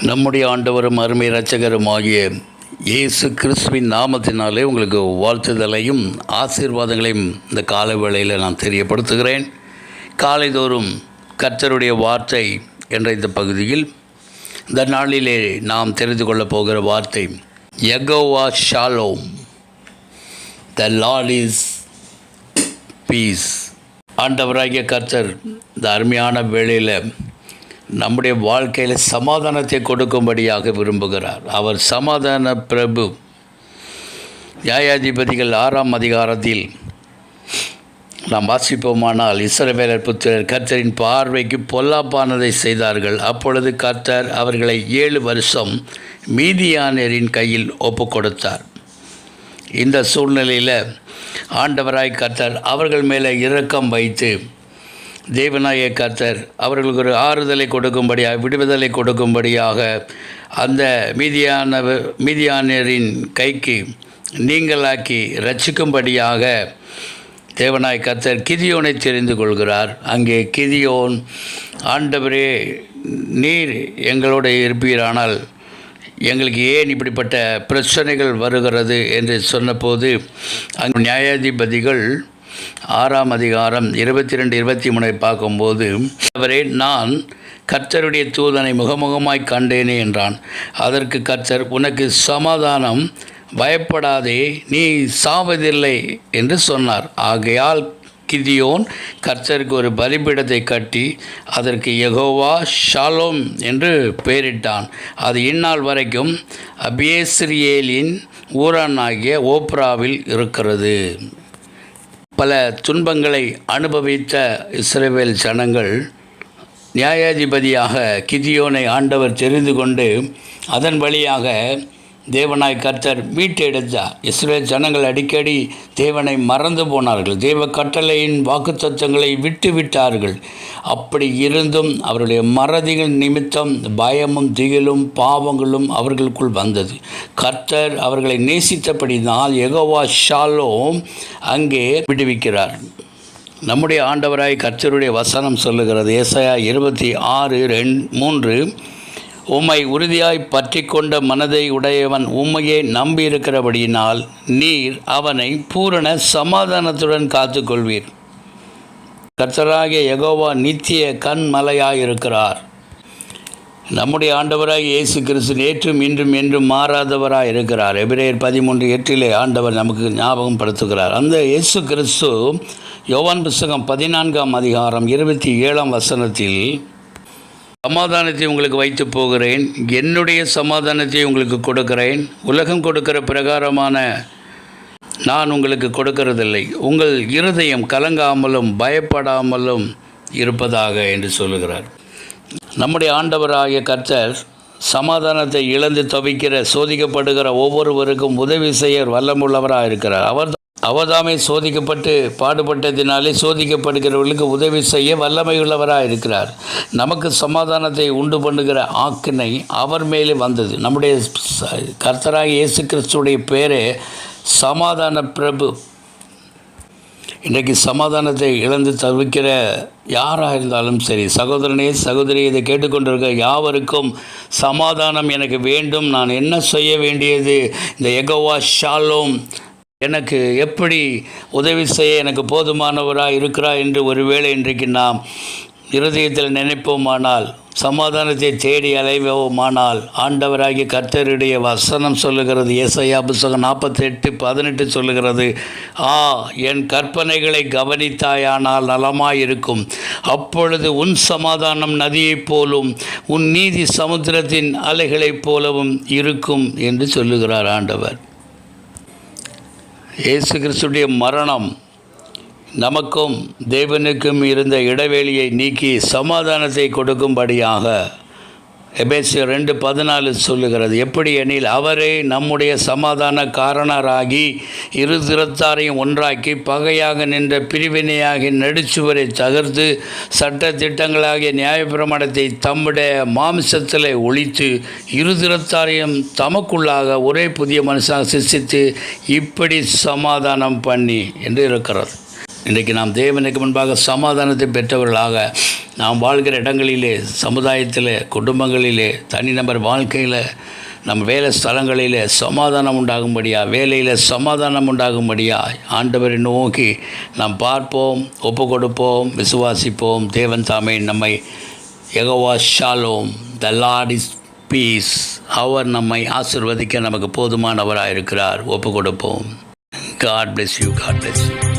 நம்முடைய ஆண்டவரும் அருமை இரட்சகருமாகிய இயேசு கிறிஸ்துவின் நாமத்தினாலே உங்களுக்கு வாழ்த்துதலையும் ஆசீர்வாதங்களையும் இந்த கால வேளையில் நான் தெரியப்படுத்துகிறேன். காலைதோறும் கர்த்தருடைய வார்த்தை என்ற இந்த பகுதியில் இந்த நாளிலே நாம் தெரிந்து கொள்ளப் போகிற வார்த்தை Jehovah Shalom, the Lord is peace. ஆண்டவராகிய கர்த்தர் இந்த அருமையான வேளையில் நம்முடைய வாழ்க்கையில் சமாதானத்தை கொடுக்கும்படியாக விரும்புகிறார். அவர் சமாதான பிரபு. நியாயாதிபதிகள் 6ஆம் அதிகாரத்தில் நாம் வாசிப்போமானால், இஸ்ரவேலர் புத்திரர் கர்த்தரின் பார்வைக்கு பொல்லாப்பானதை செய்தார்கள். அப்பொழுது கர்த்தர் அவர்களை 7 வருஷம் மீதியானியரின் கையில் ஒப்பு கொடுத்தார். இந்த சூழ்நிலையில் ஆண்டவராய் கர்த்தர் அவர்கள் மேலே இரக்கம் வைத்து தேவனாய கர்த்தர் அவர்களுக்கு ஒரு ஆறுதலை கொடுக்கும்படியாக, விடுதலை கொடுக்கும்படியாக அந்த மீதியானியரின் கைக்கு நீங்களாக்கி ரட்சிக்கும்படியாக தேவனாய் கர்த்தர் கிதியோனை தெரிந்து கொள்கிறார். அங்கே கிதியோன், ஆண்டவரே நீர் எங்களோடு இருப்பீரானால் எங்களுக்கு ஏன் இப்படிப்பட்ட பிரச்சனைகள் வருகிறது என்று சொன்னபோது அங்கே நியாயாதிபதிகள் 6ஆம் அதிகாரம் 22-23 பார்க்கும்போது, அவரே நான் கர்த்தருடைய தூதனை முகமுகமாய் கண்டேனே என்றான். அதற்கு கர்த்தர், உனக்கு சமாதானம், பயப்படாதே, நீ சாவதில்லை என்று சொன்னார். ஆகையால் கிதியோன் கர்த்தருக்கு ஒரு பலிபீடத்தை கட்டி அதற்கு யெகோவா ஷாலோம் என்று பெயரிட்டான். அது இந்நாள் வரைக்கும் அபியேஸ்ரியேலின் ஊரானாகிய ஓப்ராவில் இருக்கிறது. பல துன்பங்களை அனுபவித்த இஸ்ரவேல் ஜனங்கள் நியாயாதிபதியாக கிதியோனை ஆண்டவர் தெரிந்து கொண்டு அதன் வழியாக தேவனாய் கர்த்தர் மீட்டெடுத்தார். இஸ்ரவேல் ஜனங்கள் அடிக்கடி தேவனை மறந்து போனார்கள். தேவ கட்டளையின் வாக்குத்தத்தங்களை விட்டு விட்டார்கள். அப்படி இருந்தும் அவருடைய மறதிகள் நிமித்தம் பயமும் திகிலும் பாவங்களும் அவர்களுக்குள் வந்தது. கர்த்தர் அவர்களை நேசித்தபடினால் யெகோவா ஷாலோம் அங்கே விடுவிக்கிறார். நம்முடைய ஆண்டவராய் கர்த்தருடைய வசனம் சொல்லுகிறது, ஏசாயா 26:3, உம்மை உறுதியாய் பற்றி கொண்ட மனதை உடையவன் உம்மையே நம்பியிருக்கிறபடியினால் நீர் அவனை பூரண சமாதானத்துடன் காத்துக்கொள்வீர். கர்த்தராகிய யெகோவா நித்திய கண்மலையாயிருக்கிறார். நம்முடைய ஆண்டவராய் இயேசு கிறிஸ்து நேற்றும் இன்றும் என்றும் மாறாதவராய் இருக்கிறார். எபிரேயர் 13:8 ஆண்டவர் நமக்கு ஞாபகம் படுத்துகிறார். அந்த இயேசு கிறிஸ்து யோவான் புத்தகம் 14ஆம் அதிகாரம் 27ஆம் வசனத்தில், சமாதானத்தை உங்களுக்கு வைத்து போகிறேன், என்னுடைய சமாதானத்தை உங்களுக்கு கொடுக்கிறேன், உலகம் கொடுக்கிற பிரகாரமான நான் உங்களுக்கு கொடுக்கிறதில்லை, உங்கள் இருதயம் கலங்காமலும் பயப்படாமலும் இருப்பதாக என்று சொல்லுகிறார். நம்முடைய ஆண்டவராகிய கர்த்தர் சமாதானத்தை இழந்து தவிக்கிற, சோதிக்கப்படுகிற ஒவ்வொருவருக்கும் உதவி செய்ய வல்லமுள்ளவராக இருக்கிறார். அவர்தாமே சோதிக்கப்பட்டு பாடுபட்டதினாலே சோதிக்கப்படுகிறவர்களுக்கு உதவி செய்ய வல்லமையுள்ளவராக இருக்கிறார். நமக்கு சமாதானத்தை உண்டு பண்ணுகிற ஆக்கினை அவர் மேலே வந்தது. நம்முடைய கர்த்தராகிய இயேசு கிறிஸ்துடைய பேரே சமாதான பிரபு. இன்றைக்கு சமாதானத்தை இழந்து தவிக்கிற யாராக இருந்தாலும் சரி, சகோதரனே சகோதரி, இதை கேட்டுக்கொண்டிருக்க யாவருக்கும் சமாதானம் எனக்கு வேண்டும். நான் என்ன செய்ய வேண்டியது? இந்த யெகோவா ஷாலோம் எனக்கு எப்படி உதவி செய்ய எனக்கு போதுமானவராக இருக்கிறார் என்று ஒருவேளை இன்றைக்கு நாம் இருதயத்தில் நினைப்போமானால், சமாதானத்தை தேடி அலைவோமானால், ஆண்டவராகிய கர்த்தருடைய வசனம் சொல்லுகிறது, ஏசாயா புத்தகம் 48:18 சொல்லுகிறது, என் கற்பனைகளை கவனித்தாயானால் நலமாயிருக்கும், அப்பொழுது உன் சமாதானம் நதியைப் போலும் உன் நீதி சமுத்திரத்தின் அலைகளைப் போலவும் இருக்கும் என்று சொல்லுகிறார் ஆண்டவர். இயேசு கிறிஸ்துடைய மரணம் நமக்கும் தேவனுக்கும் இருந்த இடைவெளியை நீக்கி சமாதானத்தை கொடுக்கும்படியாக எபேசியர் 2:14 சொல்லுகிறது. எப்படி எனில், அவரே நம்முடைய சமாதான காரணராகி இரு திறத்தாரையும் ஒன்றாக்கி பகையாக நின்ற பிரிவினையாகி நடுச்சுவரை தகர்த்து சட்ட திட்டங்களாகிய நியாயப்பிரமாணத்தை தம்முடைய மாம்சத்தில் ஒழித்து இரு திறத்தாரையும் தமக்குள்ளாக ஒரே புதிய மனுஷனாக சிருஷ்டித்து இப்படி சமாதானம் பண்ணி என்று இருக்கிறது. இன்றைக்கு நாம் தேவனுக்கு முன்பாக சமாதானத்தை பெற்றவர்களாக நாம் வாழ்கிற இடங்களிலே, சமுதாயத்தில், குடும்பங்களிலே, தனிநபர் வாழ்க்கையில், நம்ம வேலை ஸ்தலங்களில் சமாதானம் உண்டாகும்படியா, வேலையில் சமாதானம் உண்டாகும்படியா ஆண்டவரை நோக்கி நாம் பார்ப்போம், ஒப்பு கொடுப்போம், விசுவாசிப்போம். தேவன் தாமே நம்மை Jehovah Shalom, the Lord is peace, அவர் நம்மை ஆசீர்வதிக்க நமக்கு போதுமானவராக இருக்கிறார். ஒப்பு கொடுப்போம். God bless you. God bless you.